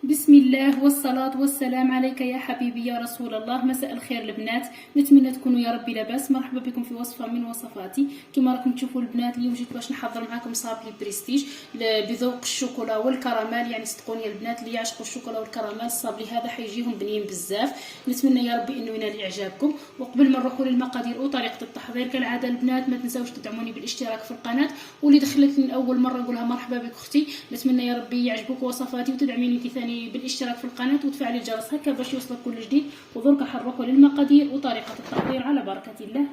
بسم الله والصلاة والسلام عليك يا حبيبي يا رسول الله. مساء الخير البنات، نتمنى تكونوا يا ربي لاباس. مرحبا بكم في وصفة من وصفاتي. كما راكم تشوفوا البنات، اليوم جيت باش نحضر معكم صابلي بريستيج بذوق الشوكولا والكراميل. يعني صدقوني البنات اللي يعشقوا الشوكولا والكراميل الصابلي هذا حيجيهم بنين بزاف. نتمنى يا ربي انه ينال اعجابكم. وقبل ما نروحوا للمقادير وطريقة التحضير كالعادة البنات ما تنساوش تدعموني بالاشتراك في القناة، واللي دخلت من اول مرة نقولها مرحبا بك اختي. نتمنى يا ربي يعجبوك وصفاتي وتدعميني انت ثاني بالاشتراك في القناه وتفعلي الجرس هكا باش يوصلك كل جديد. ودرك حنروحوا للمقادير وطريقه التحضير على بركه الله.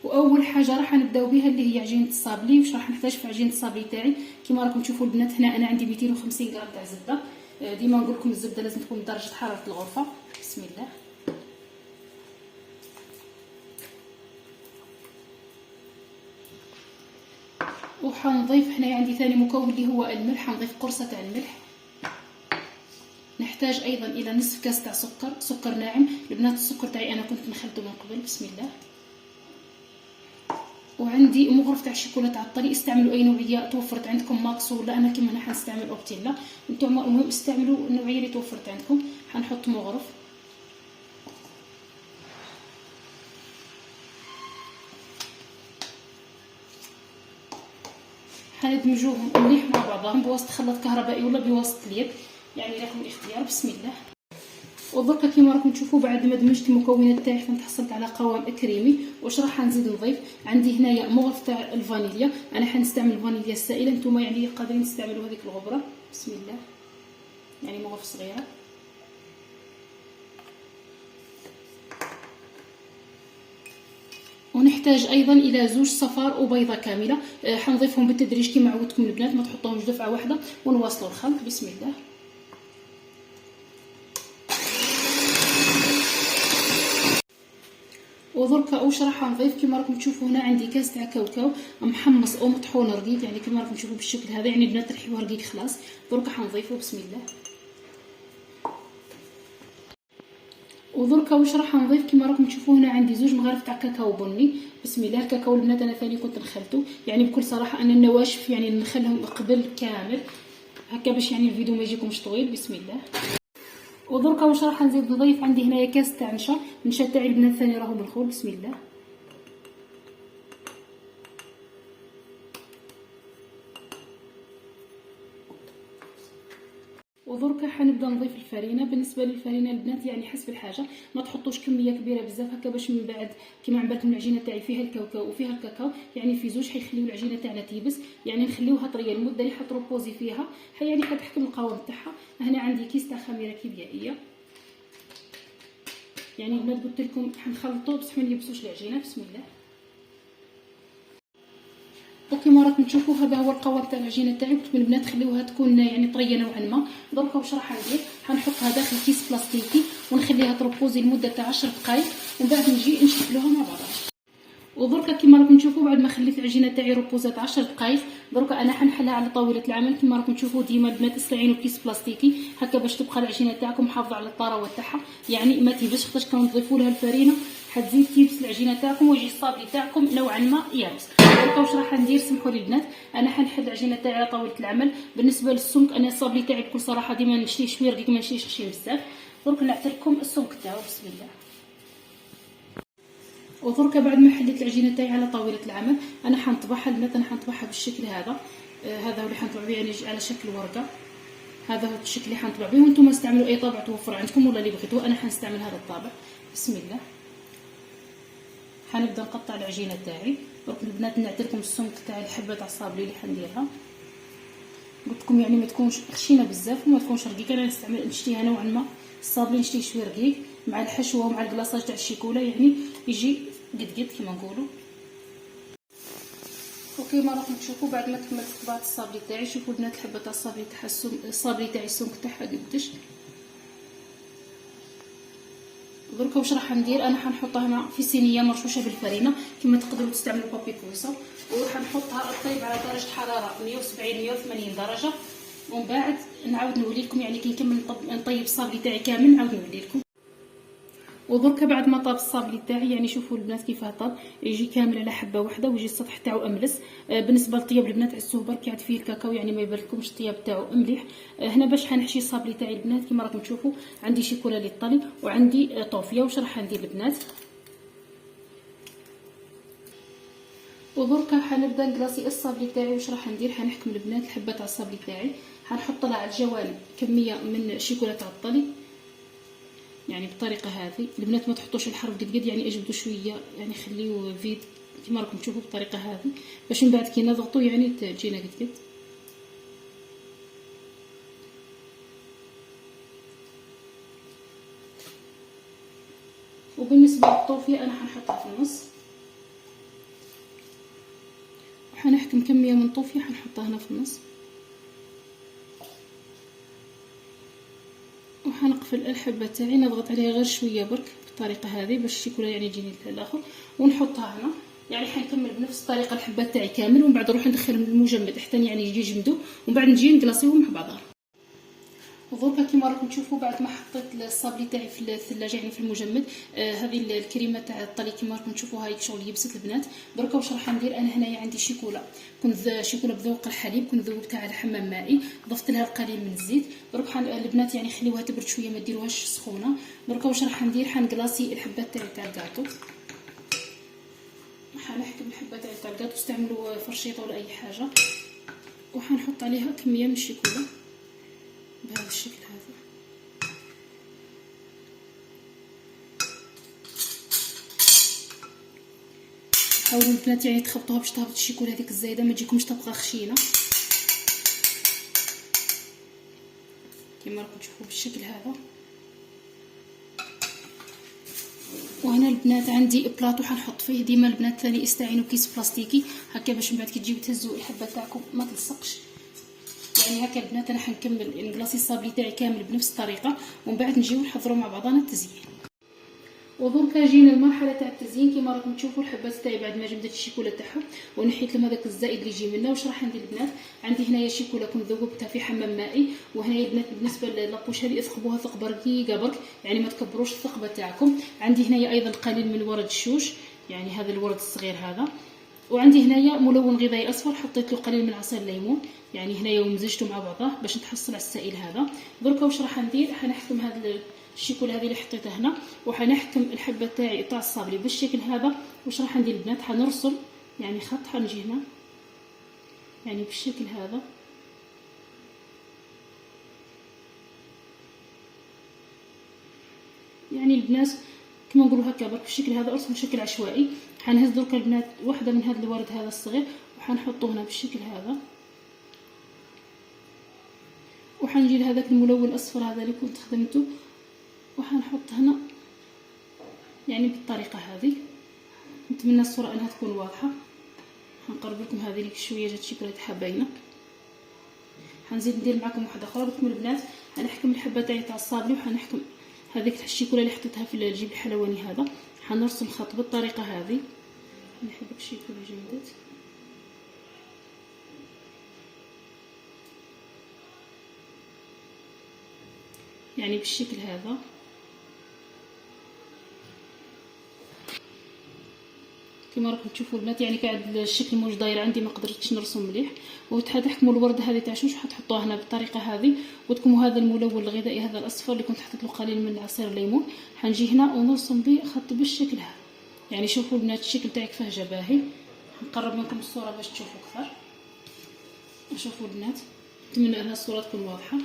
واول حاجه راح نبداو بها اللي هي عجينه الصابلي. واش راح نحتاج في عجينه الصابلي تاعي؟ كما راكم تشوفوا البنات هنا انا عندي 250 غرام تاع زبده. ديما نقول لكم الزبده لازم تكون بدرجه حراره الغرفه. بسم الله. وحنضيف هنا عندي ثاني مكون اللي هو الملح. حنضيف قرصه تاع الملح. نحتاج ايضا الى نصف كاس تاع سكر ناعم. البنات السكر تاعي انا كنت نخلته من قبل. بسم الله. وعندي مغرف تاع الشوكولا تاع الطري. استعملوا اي نوعيه توفرت عندكم، ماكس ولا انا كيما انا حنستعمل اوبتيلا. نتوما المهم استعملوا النوعيه اللي توفرت عندكم. حنحط مغرف. حندمجوهم مليح مع بعضهم بواسطه خلاط كهربائي ولا بواسطه اليد، يعني لكم الاختيار. بسم الله. ودركا كيما راكم تشوفوا بعد ما دمجت المكونات تاعي حنحصلت على قوام كريمي. واش راح نزيد نضيف؟ عندي هنايا مغرف تاع الفانيليا. انا حنستعمل الفانيليا السائله، نتوما يعني قادرين تستعملوا هذيك الغبره. بسم الله. يعني مغرف صغيره. ونحتاج ايضا الى زوج صفار وبيضه كامله. حنضيفهم بالتدريج كما عودتكم البنات، ما تحطوهمش دفعه واحده. ونواصلوا الخلط. بسم الله. ودركا واش راح نضيف؟ كما راكم تشوفوا هنا عندي كاس تاع كاوكاو محمص او مطحون رقيق، يعني كما راكم تشوفوا بالشكل هذا. يعني البنات ترحبوه رقيق خلاص. دركا حنضيفه. بسم الله. ودركا واش راح نضيف؟ كما راكم تشوفوا هنا عندي زوج مغارف تاع كاكاو بني. بسم الله. الكاكاو البنات انا ثاني كنت نخلته، يعني بكل صراحه انا النواشف يعني نخلهم قبل كامل هكا باش يعني الفيديو ما يجيكمش طويل. بسم الله. ودركا واش راح نزيد نضيف؟ عندي هنايا كاس تاع نشا تاعي البنات ثاني راهو بالخول. بسم الله. ودركا حنبدا نضيف الفرينه. بالنسبه للفرينه البنات يعني حسب الحاجه، ما تحطوش كميه كبيره بزاف هكا باش من بعد كيما عم بالكم العجينه تاعي فيها الكاوكاو وفيها الكاكاو، يعني في زوج حيخليو العجينه تاعنا تيبس. يعني نخليوها طريه المده اللي حتروبوزي فيها يعني حتحكم القوام تاعها. هنا عندي كيس تاع خميره كيميائيه. يعني البنات قلت لكم حنخلطو بصح ما نيبسوش العجينه. بسم الله. وكما راكم تشوفوا هذا هو القوام تاع العجينه تاعي. قلت البنات خليوها تكون يعني طريه نوعا ما. درك واش راح ندير؟ حنحطها داخل كيس بلاستيكي ونخليها تروبوزي لمده تاع 10 دقائق، ومن بعد نجي نشكلوها مع بعضها. ودركا كما راكم تشوفوا بعد ما خليت العجينه تاعي روبوزات 10 دقائق، دركا انا حنحلها على طاوله العمل. كما راكم تشوفوا ديما البنات استعينوا بكيس بلاستيكي هكا باش تبقى العجينه تاعكم محافظه على الطراوه تاعها، يعني ما تيبسش. خاطرش كون تضيفوا لها الفرينه حتزيد تيبس العجينه تاعكم ويجي الصابلي تاعكم نوعا ما يابس. دركا واش راح ندير؟ سمحوا لي البنات، انا حنحل العجينه تاعي على طاوله العمل. بالنسبه للسمك انا الصابلي تاعي بكل صراحه ديما نشريه شويه رقيق، ما نشريش خشين بزاف. درك نعطي لكم السمك تاعو. بسم الله. ودركا بعد ما حليت العجينه تاعي على طاوله العمل انا حنطبعها البنات. انا حنطبعها بالشكل هذا. هذا هو اللي حنطبع به، يعني على شكل ورقه. هذا هو الشكل اللي حنطبع به، وانتم استعملوا اي طابع توفر عندكم ولا اللي بغيتوه. انا حنستعمل هذا الطابع. بسم الله. حنبدا نقطع العجينه تاعي. درك البنات نعطي لكم السمك تاع الحبه تاع الصابلي اللي حنديرها. قلت لكم يعني ما تكونش خشينه بزاف وما تكونش رقيقه. انا نشتيها نوعا ما الصابلي نشتيه شويه رقيق مع الحشوه ومع الكلاصاج تاع الشيكولا، يعني يجي قد كما نقولوا. وكما راكم تشوفوا بعد ما كملت طباعه الصابلي تاعي، شوفوا البنات الحبه تاع الصابلي تاعها الصابلي تاعي السمك تاعها قداش. دركا واش راح ندير؟ انا حنحطها هنا في صينيه مرشوشه بالفرينه. كما تقدروا تستعملوا بابي كويسون، وحنحطها طيب على درجه حراره 170 180 درجه. ومن بعد نعاود نولي لكم، يعني كي نكمل نطيب الصابلي تاعي كامل نعاود نولي لكم. ودركا بعد ما طاب الصابلي تاعي، يعني شوفوا البنات كيفاه طاب، يجي كامل على حبه واحده ويجي السطح تاعو املس. بالنسبه للطياب البنات عسوه برك يعد فيه الكاكاو، يعني ما يبانلكمش الطياب تاعو مليح. هنا باش حنحشي الصابلي تاعي البنات كيما راكم تشوفوا عندي شيكولا للطلي وعندي طوفيه. واش راح ندير البنات؟ ودركا حنبدا نكلاصي الصابلي تاعي. واش راح ندير؟ حنحكم البنات الحبه تاع الصابلي تاعي، حنحط لها على الجوانب كميه من الشيكولا تاع الطلي، يعني بالطريقه هذه. البنات ما تحطوش الحرف قد قد، يعني اجبدوا شويه، يعني خليوه فيد كيما راكم تشوفوا بالطريقه هذه، باش من بعد كي نضغطوا يعني تجينا قد قد. وبالنسبه للطوفيه انا حنحطها في النص، وحنحكم كميه من طوفيه حنحطها هنا في النص، وحنقفل الحبه تاعي نضغط عليها غير شويه برك بالطريقه هذه باش الشيكولا يعني يجيني الاخر، ونحطها هنا. يعني حنكمل بنفس الطريقه الحبات تاعي كامل، ومن بعد نروح ندخلهم للمجمد حتى يعني يجي يجمدوا، ومن بعد نجي نقلاصيهم مع بعضها. ودركا كيما راكم تشوفوا بعد ما حطيت الصابلي تاعي في الثلاجه يعني في المجمد، هذه الكريمه تاع الطلي كيما راكم تشوفوا هاي شغل يبست البنات. دركا واش راح ندير؟ انا هنايا عندي شيكولا، كنت شيكولا بذوق الحليب، كنت ذوبتها على حمام مائي، ضفت لها القليل من الزيت. درك البنات يعني خليوها تبرد شويه، ما ديروهاش سخونه. دركا واش راح ندير؟ حنقلاصي الحبات تاعي تاع الكاطو، حنحكم الحبه تاع الكاطو، استعملوا فرشيطه ولا اي حاجه، وحنحط عليها كميه من الشيكولا بهذا الشكل هذا. حاولوا البنات يعني تخبطوها باش تهبط الشيكولا هذيك الزايده، ما تجيكمش تبقى خشينه كيما راكم تشوفوا بالشكل هذا. وهنا البنات عندي بلاطو حنحط فيه، ديما البنات ثاني استعينوا كيس بلاستيكي هكا باش من بعد كي تجيو تهزوا الحبه تاعكم ما تلصقش. يعني هكا البنات انا حنكمل نقلاصي الصابلي تاعي كامل بنفس الطريقه، ومن بعد نجيو نحضروا مع بعضنا التزيين. ودركا جينا المرحله تاع التزيين. كيما راكم تشوفوا الحبات تاعي بعد ما جمدت الشيكولا تاعها ونحيت لهم هذاك الزائد اللي يجي منها. واش راح ندير البنات؟ عندي هنايا شيكولا كنت ذوبتها في حمام مائي، وهنايا البنات بالنسبه للابوش هذه اثقبوها ثقبه رقيقه برك، يعني ما تكبروش الثقبه تاعكم. عندي هنايا ايضا قليل من ورد الشوش، يعني هذا الورد الصغير هذا. وعندي هنايا ملون غذائي اصفر حطيت له قليل من عصير الليمون، يعني هنايا ومزجته مع بعضه باش نتحصل على السائل هذا. دركا واش راح ندير؟ حنحكم هذا الشيكولا هذه اللي حطيتها هنا، وحنحكم الحبه تاعي تاع الصابلي بالشكل هذا. واش راح ندير البنات؟ حنرسم يعني خط، حنجي هنا يعني بالشكل هذا، يعني البنات كما نقولوا هكا برك بالشكل هذا، ارسم بشكل عشوائي. حنهز درك البنات واحده من هذا الورد هذا الصغير وحنحطه هنا بالشكل هذا، وحنجي لهذاك الملون الاصفر هذا اللي كنت خدمته وحنحط هنا يعني بالطريقه هذه. نتمنى الصوره انها تكون واضحه. حنقرب لكم هذه اللي شويه جات شكلها تاعها باينه. حنزيد ندير معكم واحده اخرى. بكم البنات حنحكم الحبه تاع الصابلي، وحنحكم هذيك الشيكولا اللي حطيتها في الجيب الحلواني هذا. حنرسم خط بالطريقه هذه، نحب الشيكولا جمدت يعني بالشكل هذا. كما راكم تشوفوا البنات يعني قاعد الشكل موش داير عندي، ما قدرتش نرسم مليح. وتحكموا الورده هذه تاع شوش حتحطوها هنا بالطريقه هذه. وتكموا هذا الملون الغذائي هذا الاصفر اللي كنت حطيت له قليل من عصير الليمون، حنجي هنا ونرسم به خط بالشكل هذا. يعني شوفوا البنات الشكل تاعي كيفاه جا باهي. نقرب منكم الصوره باش تشوفوا اكثر. شوفوا البنات، نتمنى انها الصوره تكون واضحه.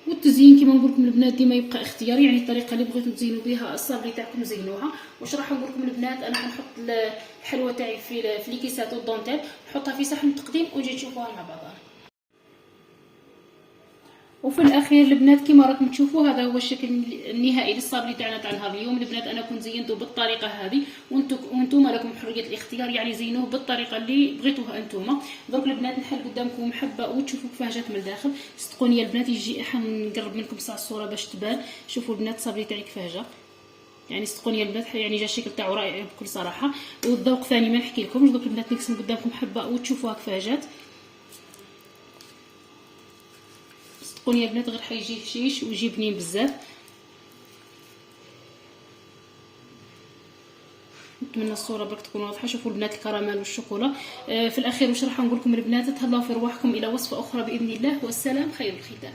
والتزيين كما نقول لكم البنات ديما يبقى اختياري، يعني الطريقه اللي بغيتوا تزينوا بها الصابلي تاعكم زينوها. واش راح نقول لكم البنات؟ انا حنحط الحلوه تاعي في لي كيسات والدونتيل، نحطها في صحن التقديم ونجي تشوفوها مع بعضها. وفي الاخير البنات كما راكم تشوفوا هذا هو الشكل النهائي للصابلي تاعنا تاع نهار اليوم. البنات انا كنت زينته بالطريقه هذه، وانتم لكم حريه الاختيار، يعني زينوه بالطريقه اللي بغيتوها انتم. دونك البنات نحل قدامكم حبه وتشوفوا كيفاه جات من الداخل. صدقوني يا البنات يجي حنقرب منكم بصح الصوره باش تبان. شوفوا البنات الصابلي تاعي كيفاه جا، يعني صدقوني يا البنات يعني جا الشكل تاعو رائع بكل صراحه. والذوق ثاني ما نحكي لكمش. دوك البنات نقسم قدامكم حبه وتشوفوها كيفاه جات. صدقوني يا بنات غير حيجي هشيش ويجي بنين بزاف. نتمنى الصوره برك تكون واضحه. شوفوا البنات الكراميل والشوكولا. في الاخير واش راح نقول لكم البنات؟ تهلاو في رواحكم الى وصفه اخرى باذن الله، والسلام خير الختام.